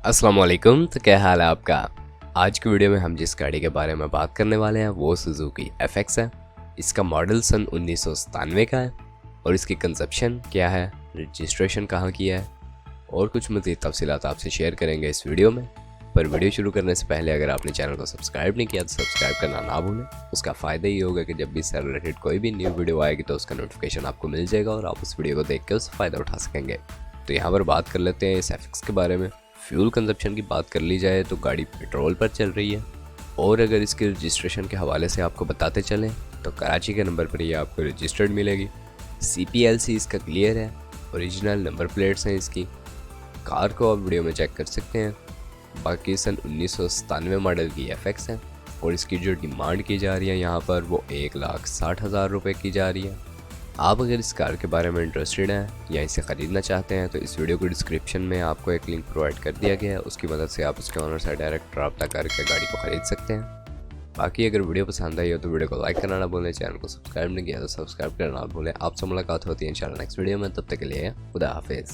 अस्सलाम वालेकुम। तो क्या हाल है आपका। आज की वीडियो में हम जिस गाड़ी के बारे में बात करने वाले हैं वो सुजुकी FX है। इसका मॉडल सन 1997 का है और इसकी कंजप्शन क्या है, रजिस्ट्रेशन कहाँ किया है और कुछ मज़ीद तफसीलात आपसे शेयर करेंगे इस वीडियो में। पर वीडियो शुरू करने से पहले अगर आपने चैनल को सब्सक्राइब नहीं किया तो सब्सक्राइब करना ना भूलें। उसका फ़ायदा ये होगा कि जब भी इससे रिलेटेड कोई भी न्यू वीडियो आएगी तो उसका नोटिफिकेशन आपको मिल जाएगा और आप उस वीडियो को देख के उससे फ़ायदा उठा सकेंगे। तो यहाँ पर बात कर लेते हैं इस FX के बारे में। फ्यूल कंजप्शन की बात कर ली जाए तो गाड़ी पेट्रोल पर चल रही है और अगर इसके रजिस्ट्रेशन के हवाले से आपको बताते चलें तो कराची के नंबर पर ये आपको रजिस्टर्ड मिलेगी। CPLC इसका क्लियर है, ओरिजिनल नंबर प्लेट्स हैं इसकी। कार को आप वीडियो में चेक कर सकते हैं। बाकी सन 1997 मॉडल की FX है और इसकी जो डिमांड की जा रही है यहाँ पर वो 1,60,000 रुपये की जा रही है। आप अगर इस कार के बारे में इंटरेस्टेड हैं या इसे ख़रीदना चाहते हैं तो इस वीडियो को डिस्क्रिप्शन में आपको एक लिंक प्रोवाइड कर दिया गया है, उसकी मदद से आप उसके ओनर से डायरेक्ट रब्ता करके गाड़ी को ख़रीद सकते हैं। बाकी अगर वीडियो पसंद आई हो तो वीडियो को लाइक करना ना भूलें, चैनल को सब्सक्राइब नहीं किया तो सब्सक्राइब करना ना भूलें। आपसे मुलाकात होती है इंशाल्लाह नेक्स्ट वीडियो में, तब तक के लिए खुदा हाफिज़।